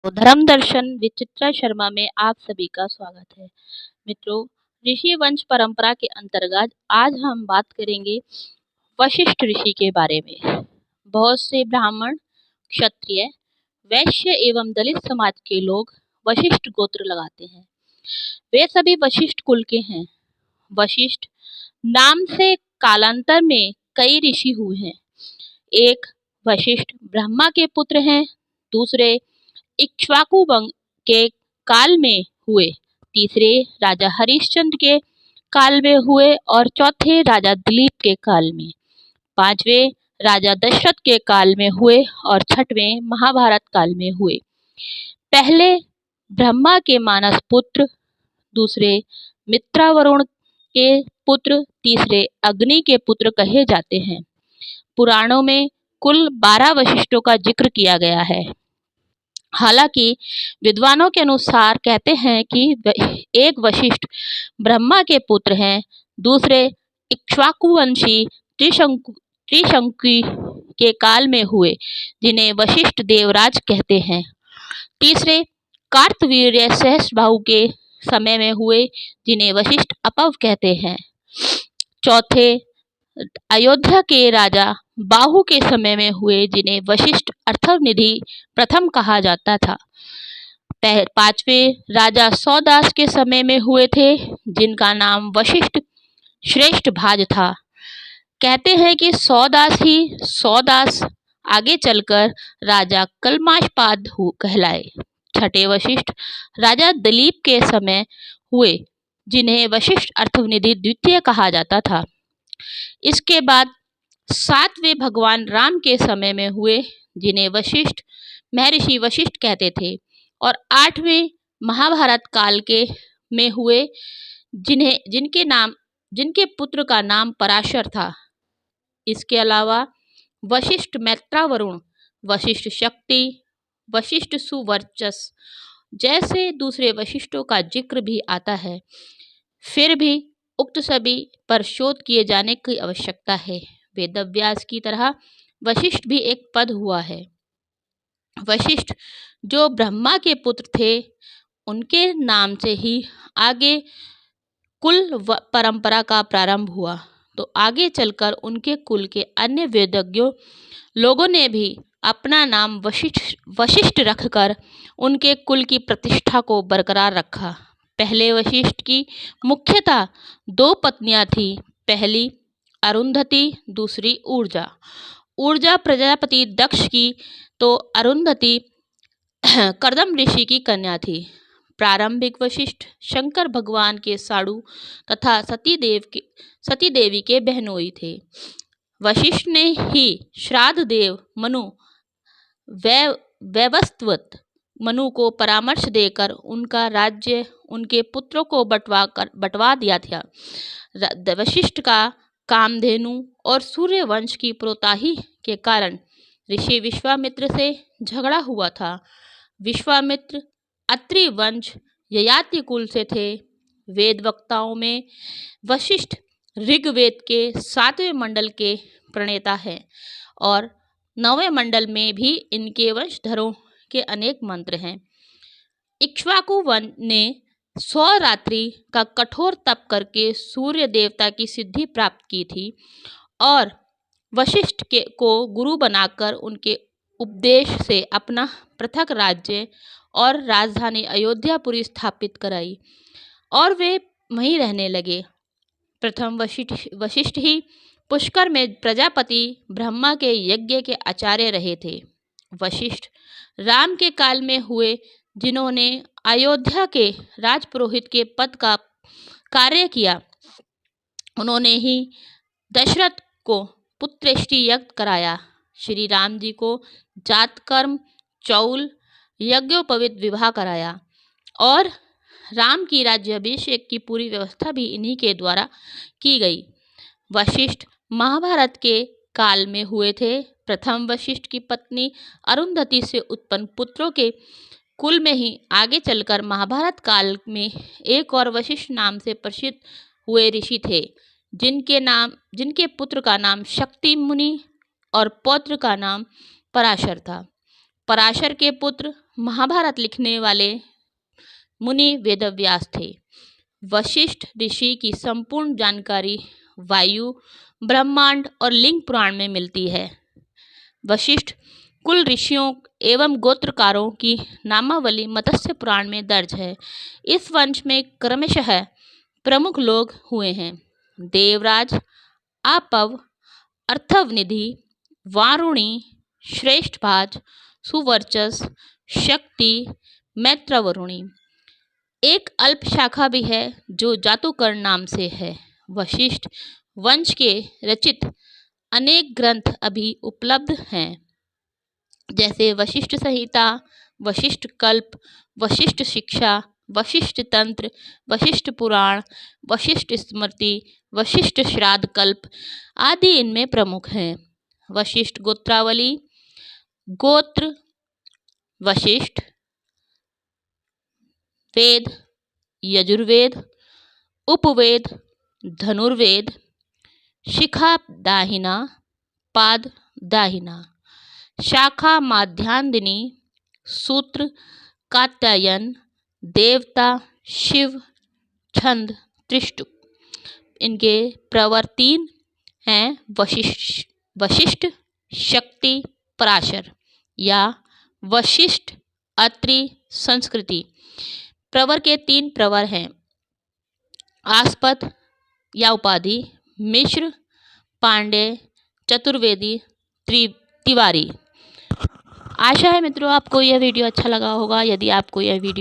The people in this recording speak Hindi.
तो धर्म दर्शन विचित्रा शर्मा में आप सभी का स्वागत है। मित्रों, ऋषि वंश परंपरा के अंतर्गत आज हम बात करेंगे वशिष्ठ ऋषि के बारे में। बहुत से ब्राह्मण, क्षत्रिय, वैश्य एवं दलित समाज के लोग वशिष्ठ गोत्र लगाते हैं। वे सभी वशिष्ठ कुल के हैं। वशिष्ठ नाम से कालांतर में कई ऋषि हुए हैं। एक वशिष्ठ ब्रह्मा के पुत्र हैं, दूसरे इक्ष्वाकु वंश के काल में हुए, तीसरे राजा हरिश्चंद्र के काल में हुए और चौथे राजा दिलीप के काल में, पांचवें राजा दशरथ के काल में हुए और छठवें महाभारत काल में हुए। पहले ब्रह्मा के मानस पुत्र, दूसरे मित्रावरुण के पुत्र, तीसरे अग्नि के पुत्र कहे जाते हैं। पुराणों में कुल 12 वशिष्ठों का जिक्र किया गया है। हालांकि विद्वानों के अनुसार कहते हैं कि एक वशिष्ठ ब्रह्मा के पुत्र हैं, दूसरे इक्ष्वाकुवंशी त्रिशंकु के काल में हुए, जिन्हें वशिष्ठ देवराज कहते हैं, तीसरे कार्तवीर्य सहस्त्रबाहु के समय में हुए, जिन्हें वशिष्ठ अपव कहते हैं, चौथे अयोध्या के राजा बाहु के समय में हुए, जिन्हें वशिष्ठ अर्थवनिधि प्रथम कहा जाता था, पांचवें राजा सौदास के समय में हुए थे, जिनका नाम वशिष्ठ श्रेष्ठ भाज था। कहते हैं कि सौदास आगे चलकर राजा कलमाशपाद कहलाए। छठे वशिष्ठ राजा दिलीप के समय हुए, जिन्हें वशिष्ठ अर्थवनिधि द्वितीय कहा जाता था। इसके बाद सातवें भगवान राम के समय में हुए, जिन्हें वशिष्ठ महर्षि वशिष्ठ कहते थे, और आठवें महाभारत काल के में हुए, जिनके पुत्र का नाम पराशर था। इसके अलावा वशिष्ठ मैत्रावरुण, वशिष्ठ शक्ति, वशिष्ठ सुवर्चस जैसे दूसरे वशिष्ठों का जिक्र भी आता है। फिर भी उक्त सभी पर शोध किए जाने की आवश्यकता है। वेदव्यास की तरह वशिष्ठ भी एक पद हुआ है। वशिष्ठ जो ब्रह्मा के पुत्र थे, उनके नाम से ही आगे कुल परंपरा का प्रारंभ हुआ। तो आगे चलकर उनके कुल के अन्य वेदज्ञों लोगों ने भी अपना नाम वशिष्ठ रखकर उनके कुल की प्रतिष्ठा को बरकरार रखा। पहले वशिष्ठ की मुख्यतः 2 पत्नियां थीं। पहली अरुंधति, दूसरी ऊर्जा। ऊर्जा प्रजापति दक्ष की, तो अरुंधति कर्दम ऋषि की कन्या थी। प्रारंभिक वशिष्ठ शंकर भगवान के साड़ू तथा सती देवी के बहनोई थे। वशिष्ठ ने ही श्राद्ध देव मनु वैवस्वत मनु को परामर्श देकर उनका राज्य उनके पुत्रों को बंटवा दिया था। वशिष्ठ का कामधेनु और सूर्य वंश की प्रोताही के कारण ऋषि विश्वामित्र से झगड़ा हुआ था। विश्वामित्र अत्रि वंश ययाति कुल से थे। वेद वक्ताओं में वशिष्ठ ऋग्वेद के 7वें मंडल के प्रणेता हैं और 9वें मंडल में भी इनके वंशधरों के अनेक मंत्र हैं। इक्ष्वाकु वन ने 100 रात्रि का कठोर तप करके सूर्य देवता की सिद्धि प्राप्त की थी और वशिष्ठ को गुरु बनाकर उनके उपदेश से अपना पृथक राज्य और राजधानी अयोध्यापुरी स्थापित कराई और वे वहीं रहने लगे। प्रथम वशिष्ठ ही पुष्कर में प्रजापति ब्रह्मा के यज्ञ के आचार्य रहे थे। वशिष्ठ राम के काल में हुए, जिन्होंने अयोध्या के राजपुरोहित के पद का कार्य किया। उन्होंने ही दशरथ को पुत्रेष्टि यज्ञ कराया। श्री राम जी को जातकर्म, चौल, यज्ञोपवीत विवाह कराया और राम की राज्याभिषेक की पूरी व्यवस्था भी इन्हीं के द्वारा की गई। वशिष्ठ महाभारत के काल में हुए थे। प्रथम वशिष्ठ की पत्नी अरुंधति से उत्पन्न पुत्रों के कुल में ही आगे चलकर महाभारत काल में एक और वशिष्ठ नाम से प्रसिद्ध हुए ऋषि थे, जिनके पुत्र का नाम शक्ति मुनि और पौत्र का नाम पराशर था। पराशर के पुत्र महाभारत लिखने वाले मुनि वेदव्यास थे। वशिष्ठ ऋषि की संपूर्ण जानकारी वायु, ब्रह्मांड और लिंग पुराण में मिलती है। वशिष्ठ कुल ऋषियों एवं गोत्रकारों की नामावली मत्स्य पुराण में दर्ज है। इस वंश में क्रमशः प्रमुख लोग हुए हैं: देवराज, आपव, अर्थवनिधि, वारुणी, श्रेष्ठभाज, सुवर्चस, शक्ति, मैत्रवरुणी। एक अल्प शाखा भी है जो जातुकर्ण नाम से है। वशिष्ठ वंश के रचित अनेक ग्रंथ अभी उपलब्ध हैं, जैसे वशिष्ठ संहिता, वशिष्ठ कल्प, वशिष्ठ शिक्षा, वशिष्ठ तंत्र, वशिष्ठ पुराण, वशिष्ठ स्मृति, वशिष्ठ श्राद्ध कल्प आदि इनमें प्रमुख हैं। वशिष्ठ गोत्रावली: गोत्र वशिष्ठ, वेद यजुर्वेद, उपवेद धनुर्वेद, शिखा दाहिना, पाद दाहिना, शाखा माध्यान्दिनी, सूत्र कात्यायन, देवता शिव, छंद त्रिष्टुप। इनके प्रवर 3 हैं: वशिष्ठ, शक्ति, पराशर या वशिष्ठ, अत्रि, संस्कृति। प्रवर के 3 प्रवर हैं: आस्पद या उपाधि, मिश्र, पांडे, चतुर्वेदी, तिवारी। आशा है मित्रों आपको यह वीडियो अच्छा लगा होगा। यदि आपको यह वीडियो